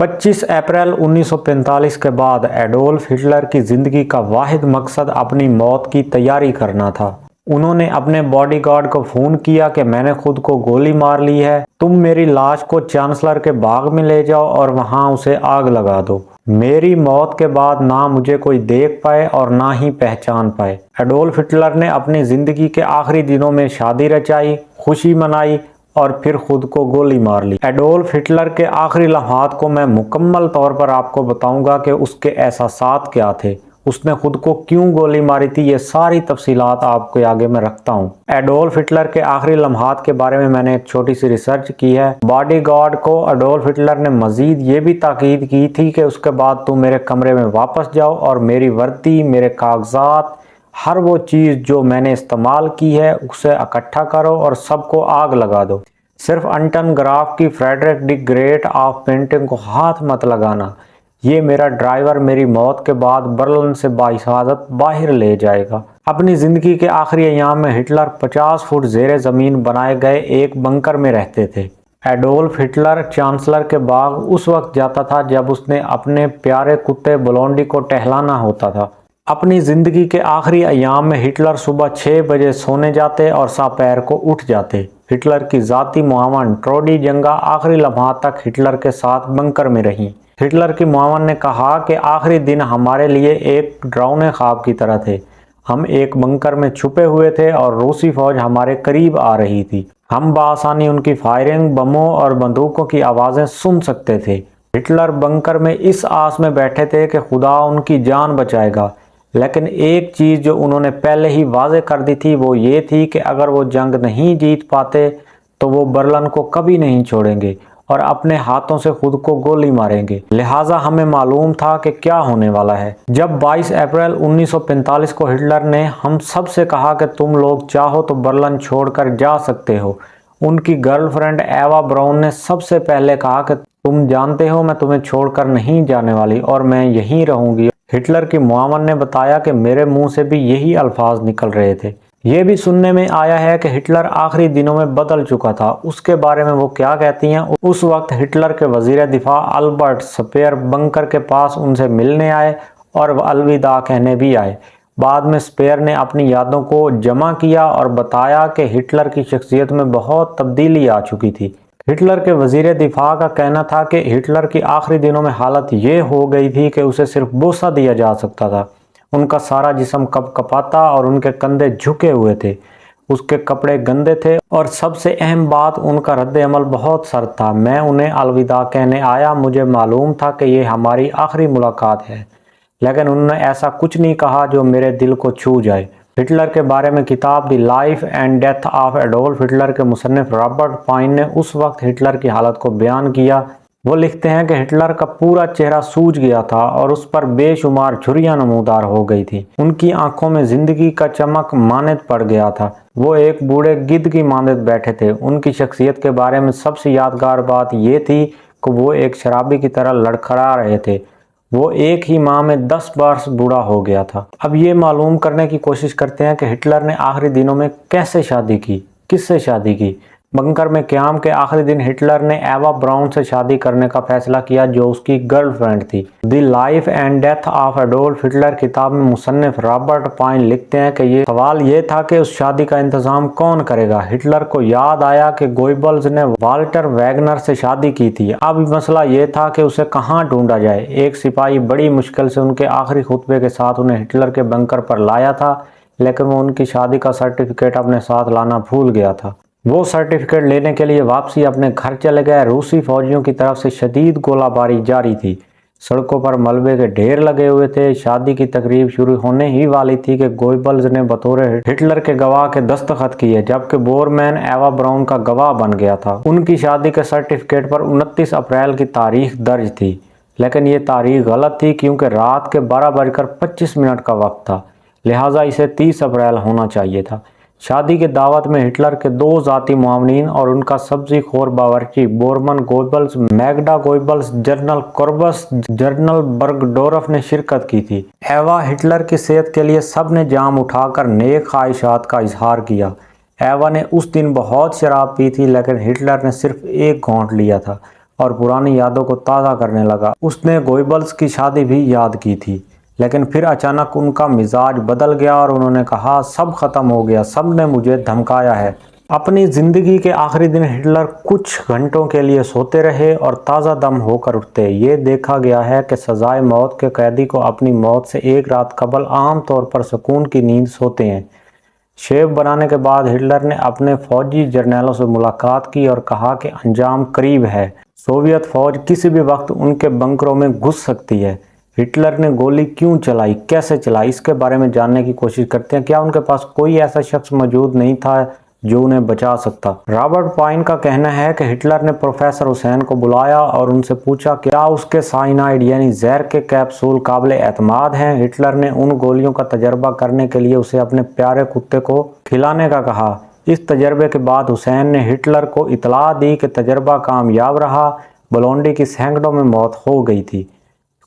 25 अप्रैल 1945 के बाद Adolf Hitler की ज़िंदगी का वाहिद मकसद अपनी मौत की तैयारी करना था। उन्होंने अपने बॉडीगार्ड को फ़ोन किया कि मैंने खुद को गोली मार ली है, तुम मेरी लाश को चांसलर के बाग में ले जाओ और वहाँ उसे आग लगा दो। मेरी मौत के बाद ना मुझे कोई देख पाए और ना ही पहचान पाए। एडोल्फ हिटलर ने अपनी ज़िंदगी के आखिरी दिनों में शादी रचाई, खुशी मनाई और फिर खुद को गोली मार ली। एडोल्फ हिटलर के आखिरी लम्हात को मैं मुकम्मल तौर पर आपको बताऊंगा कि उसके एहसासात क्या थे, उसने खुद को क्यों गोली मारी थी। ये सारी तफसीलात आपके आगे मैं रखता हूँ। एडोल्फ हिटलर के आखिरी लम्हात के बारे में मैंने एक छोटी सी रिसर्च की है। बॉडीगार्ड को एडोल्फ हिटलर ने मजीद ये भी ताकीद की थी कि उसके बाद तुम मेरे कमरे में वापस जाओ और मेरी वर्दी, मेरे कागजात, हर वो चीज़ जो मैंने इस्तेमाल की है उसे इकट्ठा करो और सबको आग लगा दो। सिर्फ अंटन ग्राफ की Frederick the Great of painting को हाथ मत लगाना। ये मेरा ड्राइवर मेरी मौत के बाद बर्लिन से बाहिफाजत बाहर ले जाएगा। अपनी ज़िंदगी के आखिरी अयाम में हिटलर 50 फुट ज़ेरे ज़मीन बनाए गए एक बंकर में रहते थे। एडोल्फ हिटलर चांसलर के बाग उस वक्त जाता था जब उसने अपने प्यारे कुत्ते ब्लोंडी को टहलाना होता था। अपनी ज़िंदगी के आखिरी अयाम में हिटलर सुबह 6 बजे सोने जाते और दोपहर को उठ जाते। हिटलर की ज़ाती मुआवन ट्रोडी जंगा आखिरी लम्हात तक हिटलर के साथ बंकर में रही। हिटलर की मुआवन ने कहा कि आखिरी दिन हमारे लिए एक डरावने ख्वाब की तरह थे। हम एक बंकर में छुपे हुए थे और रूसी फौज हमारे करीब आ रही थी। हम बआसानी उनकी फायरिंग, बमों और बंदूकों की आवाज़ें सुन सकते थे। हिटलर बंकर में इस आस में बैठे थे कि खुदा उनकी जान बचाएगा, लेकिन एक चीज़ जो उन्होंने पहले ही वाज़े कर दी थी वो ये थी कि अगर वो जंग नहीं जीत पाते तो वो बर्लिन को कभी नहीं छोड़ेंगे और अपने हाथों से खुद को गोली मारेंगे। लिहाजा हमें मालूम था कि क्या होने वाला है। जब 22 अप्रैल 1945 को हिटलर ने हम सब से कहा कि तुम लोग चाहो तो बर्लिन छोड़कर जा सकते हो, उनकी गर्लफ्रेंड एवा ब्राउन ने सबसे पहले कहा कि तुम जानते हो मैं तुम्हें छोड़कर नहीं जाने वाली और मैं यहीं रहूंगी। हिटलर की मुआवन ने बताया कि मेरे मुंह से भी यही अल्फाज निकल रहे थे। ये भी सुनने में आया है कि हिटलर आखिरी दिनों में बदल चुका था। उसके बारे में वो क्या कहती हैं। उस वक्त हिटलर के वजीर दिफा अल्बर्ट स्पेयर बंकर के पास उनसे मिलने आए और अलविदा कहने भी आए। बाद में स्पेयर ने अपनी यादों को जमा किया और बताया कि हिटलर की शख्सियत में बहुत तब्दीली आ चुकी थी। हिटलर के वजीर दिफा का कहना था कि हिटलर की आखिरी दिनों में हालत ये हो गई थी कि उसे सिर्फ बोसा दिया जा सकता था। उनका सारा जिस्म कपकपाता और उनके कंधे झुके हुए थे। उसके कपड़े गंदे थे और सबसे अहम बात, उनका रद्द अमल बहुत सर्द था। मैं उन्हें अलविदा कहने आया, मुझे मालूम था कि ये हमारी आखिरी मुलाकात है, लेकिन उन्होंने ऐसा कुछ नहीं कहा जो मेरे दिल को छू जाए। हिटलर के बारे में किताब the life and death of Adolf Hitler के मुसन्निफ रॉबर्ट पाइन ने उस वक्त हिटलर की हालत को बयान किया। वो लिखते हैं कि हिटलर का पूरा चेहरा सूज गया था और उस पर बेशुमार झुर्रियां नमूदार हो गई थी। उनकी आंखों में जिंदगी का चमक मानद पड़ गया था। वो एक बूढ़े गिद्ध की मानद बैठे थे। उनकी शख्सियत के बारे में सबसे यादगार बात ये थी कि वो एक शराबी की तरह लड़खड़ा रहे थे। वो एक ही माह में 10 वर्ष बूढ़ा हो गया था। अब ये मालूम करने की कोशिश करते हैं कि हिटलर ने आखिरी दिनों में कैसे शादी की, किससे शादी की। बंकर में क़याम के आखिरी दिन हिटलर ने एवा ब्राउन से शादी करने का फैसला किया जो उसकी गर्लफ्रेंड थी। The life and death of Adolf Hitler किताब में मुसन्निफ रॉबर्ट पाइन लिखते हैं कि ये सवाल ये था कि उस शादी का इंतजाम कौन करेगा। हिटलर को याद आया कि गोइबल्स ने वाल्टर वैगनर से शादी की थी। अब मसला ये था कि उसे कहाँ ढूंढा जाए। एक सिपाही बड़ी मुश्किल से उनके आखिरी खुतबे के साथ उन्हें हिटलर के बंकर पर लाया था, लेकिन वो उनकी शादी का सर्टिफिकेट अपने साथ लाना भूल गया था। वो सर्टिफिकेट लेने के लिए वापसी अपने घर चले गए। रूसी फौजियों की तरफ से शदीद गोलाबारी जारी थी। सड़कों पर मलबे के ढेर लगे हुए थे। शादी की तकरीब शुरू होने ही वाली थी कि गोइबल्स ने बतौर हिटलर के गवाह के दस्तखत किए, जबकि बोरमैन एवा ब्राउन का गवाह बन गया था। उनकी शादी के सर्टिफिकेट पर 29 अप्रैल की तारीख दर्ज थी, लेकिन ये तारीख गलत थी क्योंकि रात के 12:25 का वक्त था। लिहाजा इसे 30 अप्रैल होना चाहिए था। शादी के दावत में हिटलर के 2 ज़ाती मुआवनीन और उनका सब्जी खोर बावर्ची बोरमन गोइबल्स, मैगडा गोइबल्स, जनरल कोर्बस, जनरल बर्गडोरफ ने शिरकत की थी। एवा हिटलर की सेहत के लिए सब ने जाम उठाकर नेक ख्वाहिशात का इजहार किया। एवा ने उस दिन बहुत शराब पी थी, लेकिन हिटलर ने सिर्फ एक घोंट लिया था और पुरानी यादों को ताज़ा करने लगा। उसने गोइबल्स की शादी भी याद की थी, लेकिन फिर अचानक उनका मिजाज बदल गया और उन्होंने कहा, सब खत्म हो गया, सब ने मुझे धमकाया है। अपनी ज़िंदगी के आखिरी दिन हिटलर कुछ घंटों के लिए सोते रहे और ताज़ा दम होकर उठते। ये देखा गया है कि सजाए मौत के कैदी को अपनी मौत से एक रात कबल आम तौर पर सुकून की नींद सोते हैं। शेव बनाने के बाद हिटलर ने अपने फौजी जर्नैलों से मुलाकात की और कहा कि अंजाम करीब है, सोवियत फौज किसी भी वक्त उनके बंकरों में घुस सकती है। हिटलर ने गोली क्यों चलाई, कैसे चलाई, इसके बारे में जानने की कोशिश करते हैं। क्या उनके पास कोई ऐसा शख्स मौजूद नहीं था जो उन्हें बचा सकता? रॉबर्ट पाइन का कहना है कि हिटलर ने प्रोफेसर हुसैन को बुलाया और उनसे पूछा क्या उसके साइनाइड यानी जहर के कैप्सूल काबिल एतमाद हैं। हिटलर ने उन गोलियों का तजर्बा करने के लिए उसे अपने प्यारे कुत्ते को खिलाने का कहा। इस तजर्बे के बाद हुसैन ने हिटलर को इतला दी कि तजर्बा कामयाब रहा। ब्लोंडी की सैकड़ों में मौत हो गई थी।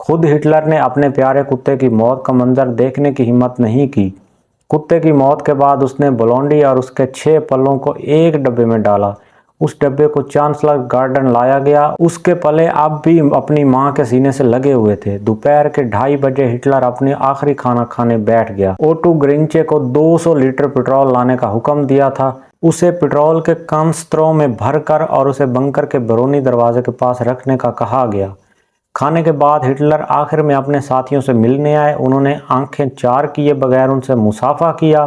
खुद हिटलर ने अपने प्यारे कुत्ते की मौत का मंजर देखने की हिम्मत नहीं की। कुत्ते की मौत के बाद उसने ब्लोंडी और उसके 6 पलों को एक डब्बे में डाला। उस डब्बे को चांसलर गार्डन लाया गया। उसके पले अब भी अपनी मां के सीने से लगे हुए थे। दोपहर के 2:30 बजे हिटलर अपने आखिरी खाना खाने बैठ गया। ओटो ग्रिंचे को 200 लीटर पेट्रोल लाने का हुक्म दिया था। उसे पेट्रोल के कांस्तरों में भरकर और उसे बंकर के बैरूनी दरवाजे के पास रखने का कहा गया। खाने के बाद हिटलर आखिर में अपने साथियों से मिलने आए। उन्होंने आंखें चार किए बगैर उनसे मुसाफा किया।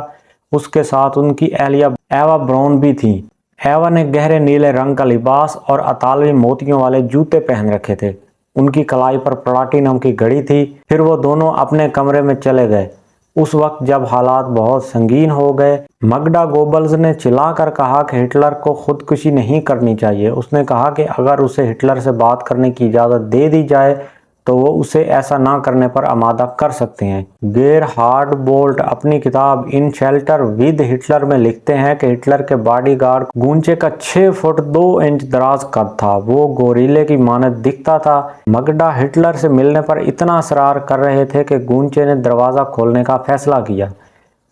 उसके साथ उनकी एहलिया एवा ब्राउन भी थी। एवा ने गहरे नीले रंग का लिबास और अतालवी मोतियों वाले जूते पहन रखे थे। उनकी कलाई पर प्लाटिनम की घड़ी थी। फिर वो दोनों अपने कमरे में चले गए। उस वक्त जब हालात बहुत संगीन हो गए, मगडा गोबल्स ने चिल्लाकर कहा कि हिटलर को खुदकुशी नहीं करनी चाहिए। उसने कहा कि अगर उसे हिटलर से बात करने की इजाज़त दे दी जाए तो वो उसे ऐसा ना करने पर आमादा कर सकते हैं। गेरहार्ड बोल्ट अपनी किताब इन शेल्टर विद हिटलर में लिखते हैं कि हिटलर के बॉडीगार्ड गूंचे का 6 फुट 2 इंच दराज कद था। वो गोरीले की मानद दिखता था। मगडा हिटलर से मिलने पर इतना असरार कर रहे थे कि गूंचे ने दरवाज़ा खोलने का फैसला किया।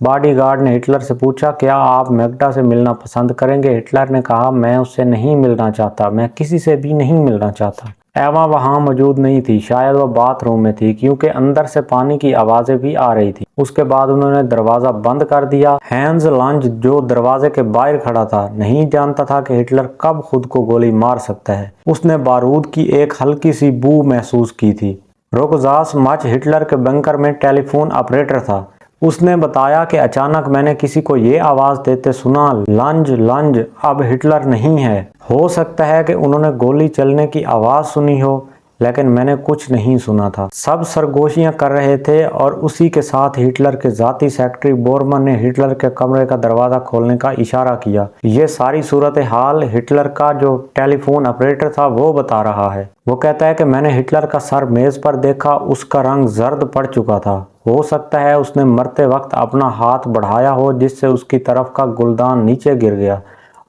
बॉडीगार्ड ने हिटलर से पूछा, क्या आप मैगडा से मिलना पसंद करेंगे? हिटलर ने कहा, मैं उससे नहीं मिलना चाहता, मैं किसी से भी नहीं मिलना चाहता। एवा वहां मौजूद नहीं थी, शायद वह बाथरूम में थी क्योंकि अंदर से पानी की आवाजें भी आ रही थी। उसके बाद उन्होंने दरवाजा बंद कर दिया। हैंस लंज जो दरवाजे के बाहर खड़ा था नहीं जानता था कि हिटलर कब खुद को गोली मार सकता है। उसने बारूद की एक हल्की सी बू महसूस की थी। रोकजास मच हिटलर के बंकर में टेलीफोन ऑपरेटर था। उसने बताया कि अचानक मैंने किसी को ये आवाज़ देते सुना, लंज लंज, अब हिटलर नहीं है। हो सकता है कि उन्होंने गोली चलने की आवाज़ सुनी हो, लेकिन मैंने कुछ नहीं सुना था। सब सरगोशियां कर रहे थे और उसी के साथ हिटलर के जाती सेक्रेटरी बोरमन ने हिटलर के कमरे का दरवाज़ा खोलने का इशारा किया। ये सारी सूरत हाल हिटलर का जो टेलीफोन ऑपरेटर था वो बता रहा है। वो कहता है कि मैंने हिटलर का सर मेज़ पर देखा, उसका रंग जर्द पड़ चुका था। हो सकता है उसने मरते वक्त अपना हाथ बढ़ाया हो जिससे उसकी तरफ का गुलदान नीचे गिर गया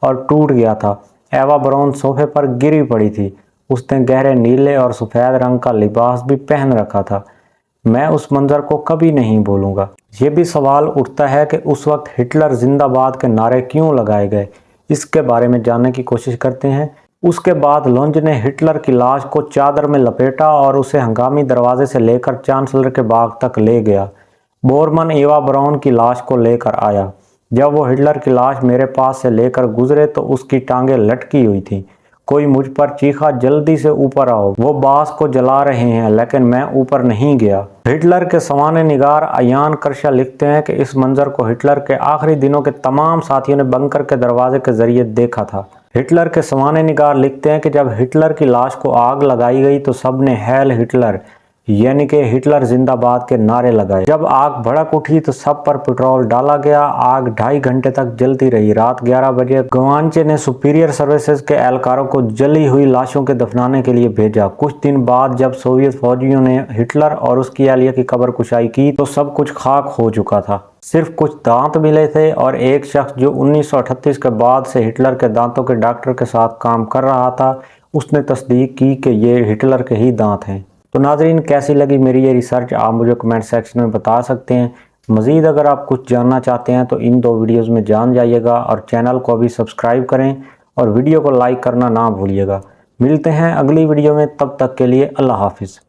और टूट गया था। एवा ब्राउन सोफे पर गिरी पड़ी थी। उसने गहरे नीले और सफ़ेद रंग का लिबास भी पहन रखा था। मैं उस मंजर को कभी नहीं भूलूंगा। ये भी सवाल उठता है कि उस वक्त हिटलर जिंदाबाद के नारे क्यों लगाए गए। इसके बारे में जानने की कोशिश करते हैं। उसके बाद लंज ने हिटलर की लाश को चादर में लपेटा और उसे हंगामी दरवाजे से लेकर चांसलर के बाग तक ले गया। बोरमन एवा ब्राउन की लाश को लेकर आया। जब वो हिटलर की लाश मेरे पास से लेकर गुजरे तो उसकी टांगें लटकी हुई थी। कोई मुझ पर चीखा, जल्दी से ऊपर आओ, वो बास को जला रहे हैं, लेकिन मैं ऊपर नहीं गया। हिटलर के सवाने निगार अयान करशा लिखते हैं कि इस मंजर को हिटलर के आखिरी दिनों के तमाम साथियों ने बंकर के दरवाजे के जरिए देखा था। हिटलर के सवाने निगार लिखते हैं कि जब हिटलर की लाश को आग लगाई गई तो सबने हेल हिटलर यानी कि हिटलर जिंदाबाद के नारे लगाए। जब आग भड़क उठी तो सब पर पेट्रोल डाला गया। आग 2.5 घंटे तक जलती रही। रात 11 बजे गवांचे ने सुपीरियर सर्विसेज के एहलकारों को जली हुई लाशों के दफनाने के लिए भेजा। कुछ दिन बाद जब सोवियत फौजियों ने हिटलर और उसकी एहलिया की कब्र कुशाई की तो सब कुछ खाक हो चुका था। सिर्फ कुछ दांत मिले थे और एक शख्स जो 1938 के बाद से हिटलर के दांतों के डॉक्टर के साथ काम कर रहा था, उसने तस्दीक की कि ये हिटलर के ही दांत हैं। तो नाजरीन, कैसी लगी मेरी ये रिसर्च आप मुझे कमेंट सेक्शन में बता सकते हैं। मज़ीद अगर आप कुछ जानना चाहते हैं तो इन 2 वीडियोज़ में जान जाइएगा और चैनल को अभी सब्सक्राइब करें और वीडियो को लाइक करना ना भूलिएगा। ملتے ہیں اگلی ویڈیو میں، تب تک کے لیے اللہ حافظ۔